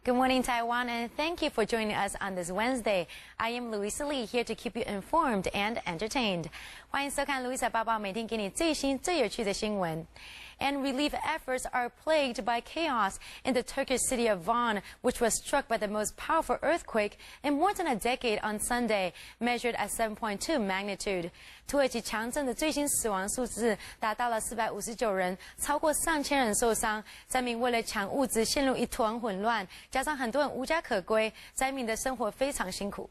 Good morning, Taiwan, and thank you for joining us on this Wednesday. I am Louisa Lee, here to keep you informed and entertained. 欢迎收看 Louisa 报报，每天给你最新最有趣的新闻。And relief efforts are plagued by chaos in the Turkish city of Van, which was struck by the most powerful earthquake in more than a decade on Sunday, measured at 7.2 magnitude. 土耳其强震的最新死亡数字达到了459人，超过3000人受伤。灾民为了抢物资陷入一团混乱，加上很多人无家可归，灾民的生活非常辛苦。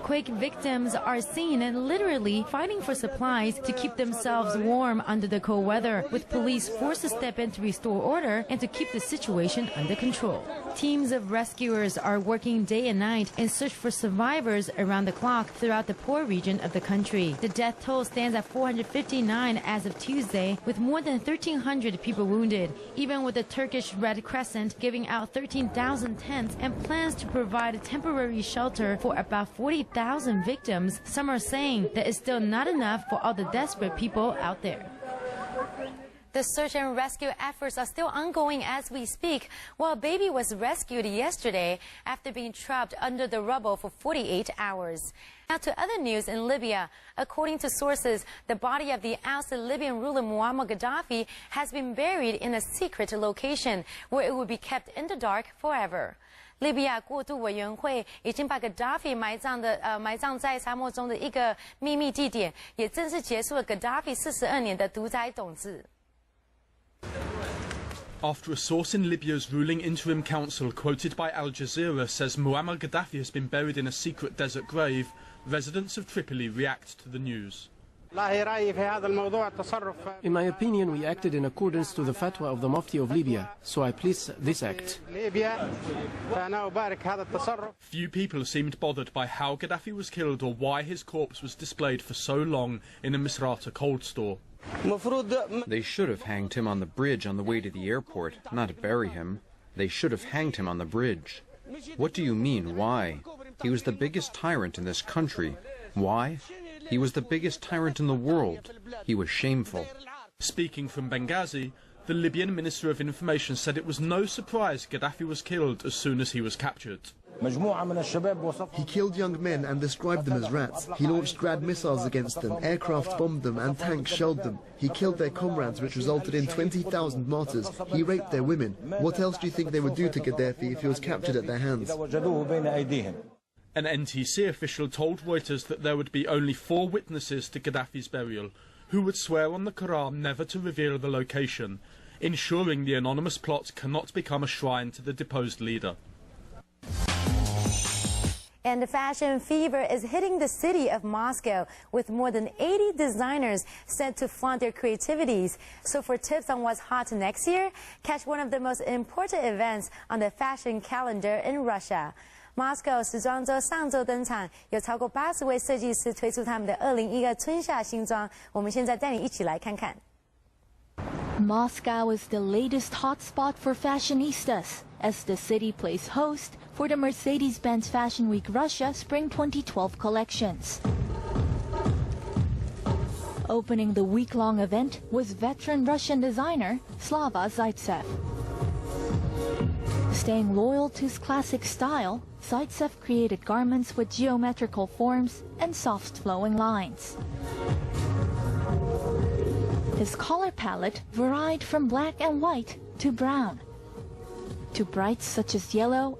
Quake victims are seen literally fighting for supplies to keep themselves warm under the cold weather, with police forced to step in to restore order and to keep the situation under control. Teams of rescuers are working day and night in search for survivors around the clock throughout the poor region of the country. The death toll stands at 459 as of Tuesday, with more than 1,300 people wounded, even with the Turkish Red Crescent giving out 13,000 tents and plans to provide temporary shelter for about 40,000 victims. Some are saying that it's still not enough for all the desperate people out there. The search and rescue efforts are still ongoing as we speak. Well, a baby was rescued yesterday after being trapped under the rubble for 48 hours. Now to other news in Libya. According to sources, the body of the ousted Libyan ruler Muammar Gaddafi has been buried in a secret location where it will be kept in the dark forever. 利比亚过渡委员会已经把 Gaddafi 埋葬在沙漠中的一个秘密地点，也正式结束了 Gaddafi 42年的独裁统治。After a source in Libya's ruling interim council quoted by Al Jazeera says Muammar Gaddafi has been buried in a secret desert grave, residents of Tripoli react to the news. In my opinion, we acted in accordance to the fatwa of the Mufti of Libya, so I please this act. Few people seemed bothered by how Gaddafi was killed or why his corpse was displayed for so long in a Misrata cold store. They should have hanged him on the bridge on the way to the airport, not bury him. They should have hanged him on the bridge. What do you mean, why? He was the biggest tyrant in this country. Why? He was the biggest tyrant in the world. He was shameful. Speaking from Benghazi, the Libyan Minister of Information said it was no surprise Gaddafi was killed as soon as he was captured. He killed young men and described them as rats. He launched Grad missiles against them, aircraft bombed them and tanks shelled them. He killed their comrades, which resulted in 20,000 martyrs. He raped their women. What else do you think they would do to Gaddafi if he was captured at their hands? An NTC official told Reuters that there would be only 4 witnesses to Gaddafi's burial, who would swear on the Quran never to reveal the location, ensuring the anonymous plot cannot become a shrine to the deposed leader. And the fashion fever is hitting the city of Moscow, with more than 80 designers set to flaunt their creativities. So for tips on what's hot next year, catch one of the most important events on the fashion calendar in Russia. Moscow 时装周上周登场，有超过80位设计师推出他们的2012春夏新装。我们现在带你一起来看看。Moscow is the latest hotspot for fashionistas, as the city plays host for the Mercedes-Benz Fashion Week Russia Spring 2012 collections. Opening the week-long event was veteran Russian designer Slava Zaitsev. Staying loyal to his classic style, Zaitsev created garments with geometrical forms and soft flowing lines. His color palette varied from black and white to brown, to brights such as yellow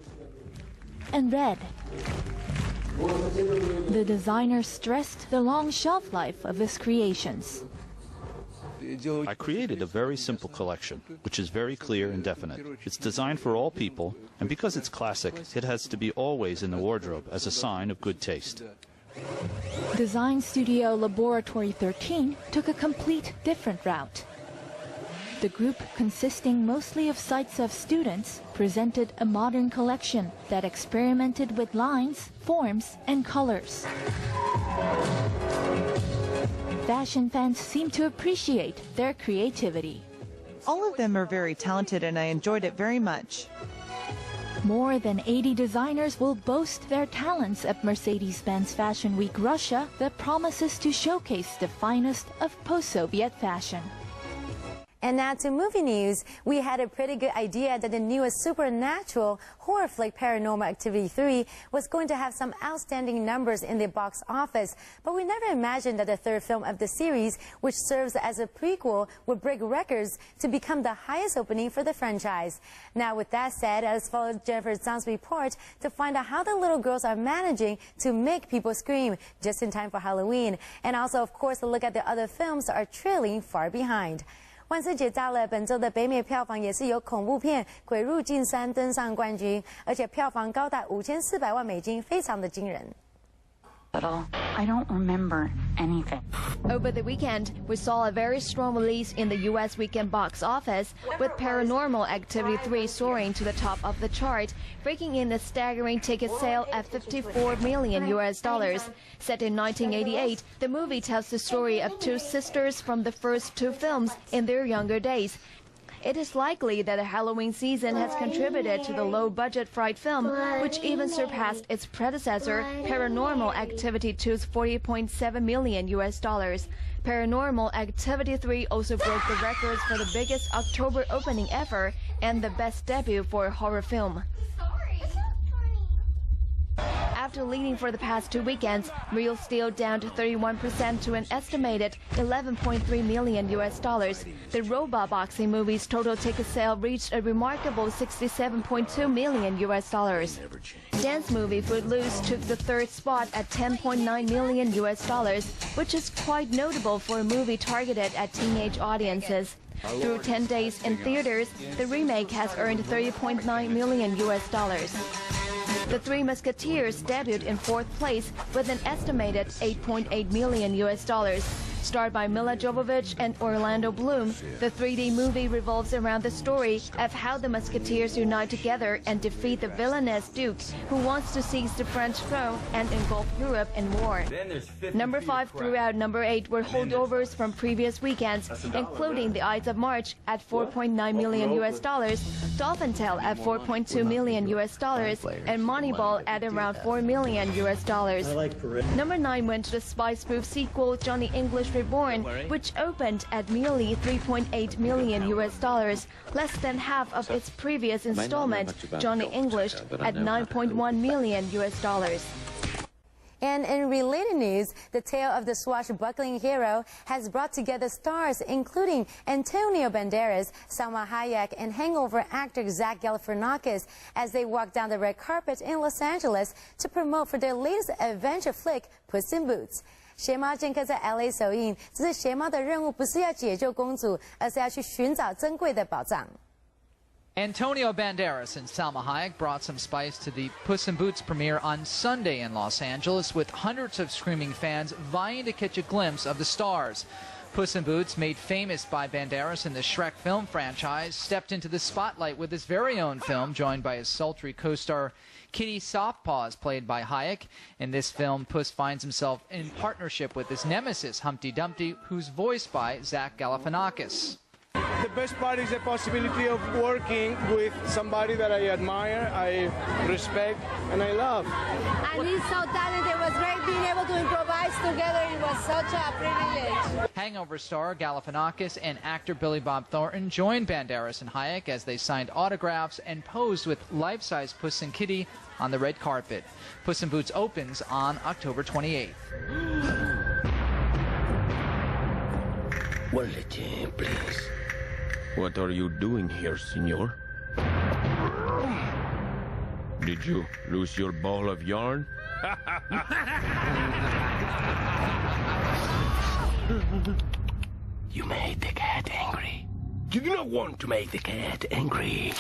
and red. The designer stressed the long shelf life of his creations. I created a very simple collection, which is very clear and definite. It's designed for all people, and because it's classic, it has to be always in the wardrobe as a sign of good taste. Design studio Laboratory 13 took a complete different route. The group, consisting mostly of Zaitsev students, presented a modern collection that experimented with lines, forms, and colors. Fashion fans seem to appreciate their creativity. All of them are very talented and I enjoyed it very much. More than 80 designers will boast their talents at Mercedes-Benz Fashion Week Russia that promises to showcase the finest of post-Soviet fashion. And now to movie news. We had a pretty good idea that the newest supernatural horror flick Paranormal Activity 3 was going to have some outstanding numbers in the box office. But we never imagined that the third film of the series, which serves as a prequel, would break records to become the highest opening for the franchise. Now with that said, let's follow Jennifer Zhang's report to find out how the little girls are managing to make people scream just in time for Halloween. And also, of course, a look at the other films that are trailing far behind. 万圣节到了，本周的北美票房也是由恐怖片《鬼入境3》登上冠军，而且票房高达5400万美金，非常的惊人。 I don't remember anything. Over the weekend, we saw a very strong release in the U.S. weekend box office, with Paranormal Activity 3 soaring to the top of the chart, breaking in a staggering ticket sale at $54 million. Set in 1988, the movie tells the story of two sisters from the first two films in their younger days. It is likely that the Halloween season has contributed to the low-budget fright film, which even surpassed its predecessor, Paranormal Activity 2's $40.7 million. Paranormal Activity 3 also broke the records for the biggest October opening ever and the best debut for a horror film. After leading for the past two weekends, Real Steel down to 31% to an estimated $11.3 million. The robot boxing movie's total ticket sale reached a remarkable $67.2 million. Dance movie Footloose took the third spot at $10.9 million, which is quite notable for a movie targeted at teenage audiences. Through 10 days in theaters, the remake has earned $30.9 million. The Three Musketeers debuted in fourth place with an estimated $8.8 million. Starred by Mila Jovovich and Orlando Bloom, the 3D movie revolves around the story of how the Musketeers unite together and defeat the villainous Duke, who wants to seize the French throne and engulf Europe in war. Number 5 through out number 8 were holdovers from previous weekends, including The Ides of March at $4.9 million, Dolphin Tale at $4.2 million, and Moneyball at around $4 million. Number 9 went to the spy spoof sequel Johnny English Reborn, which opened at merely $3.8 million, less than half of its previous installment, Johnny English, at $9.1 million. And in related news, the tale of the swashbuckling hero has brought together stars including Antonio Banderas, Salma Hayek, and Hangover actor Zach Galifianakis as they walk down the red carpet in Los Angeles to promote for their latest adventure flick, Puss in Boots. 邪猫剑客在 LA 首映，只是邪猫的任务不是要解救公主，而是要去寻找珍贵的宝藏。 Antonio Banderas and Salma Hayek brought some spice to the Puss in Boots premiere on Sunday in Los Angeles, with hundreds of screaming fans vying to catch a glimpse of the stars. Puss in Boots, made famous by Banderas in the Shrek film franchise, stepped into the spotlight with his very own film, joined by his sultry co-star Kitty Softpaws, played by Hayek. In this film, Puss finds himself in partnership with his nemesis, Humpty Dumpty, who's voiced by Zach Galifianakis. The best part is the possibility of working with somebody that I admire, I respect, and I love. And he's so talented. It was great being able to improvise together. It was such a privilege. Hangover star Galifianakis and actor Billy Bob Thornton joined Banderas and Hayek as they signed autographs and posed with life-size Puss and Kitty on the red carpet. Puss in Boots opens on October 28th. Wallet, please. What are you doing here, senor? Did you lose your ball of yarn? You made the cat angry. You do not want to make the cat angry.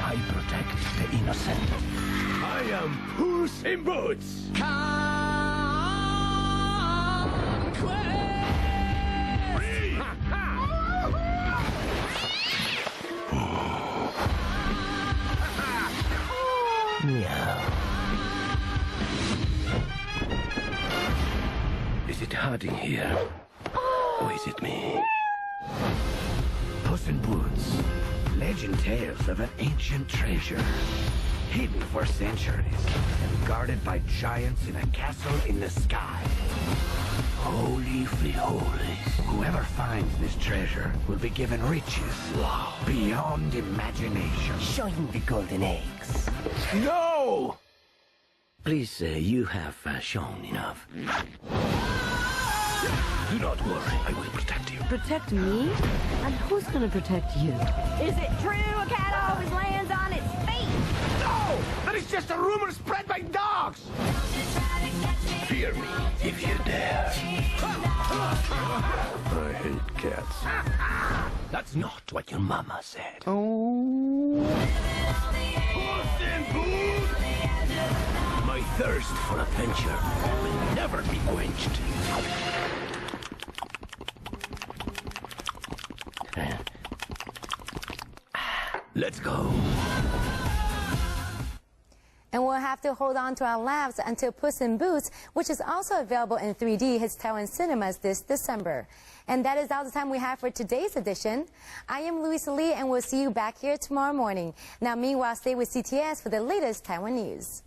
I protect the innocent. I am Puss in Boots. Meow. Is it hot in here? Or is it me? Boots. Legend tales of an ancient treasure, hidden for centuries and guarded by giants in a castle in the sky. Holy frijoles. Whoever finds this treasure will be given riches beyond imagination. Show him the golden eggs. No! Please, you have shown enough. Do not worry, I will protect you. Protect me? And who's gonna protect you? Is it true a cat always lands on its feet? No! That is just a rumor spread by dogs! Fear me if you dare. I hate cats. That's not what your mama said. Oh. Puss in Boots! My thirst for adventure will never be quenched. Let's go. And we'll have to hold on to our laughs until Puss in Boots, which is also available in 3D, hits Taiwan cinemas this December. And that is all the time we have for today's edition. I am Louisa Lee, and we'll see you back here tomorrow morning. Now, meanwhile, stay with CTS for the latest Taiwan news.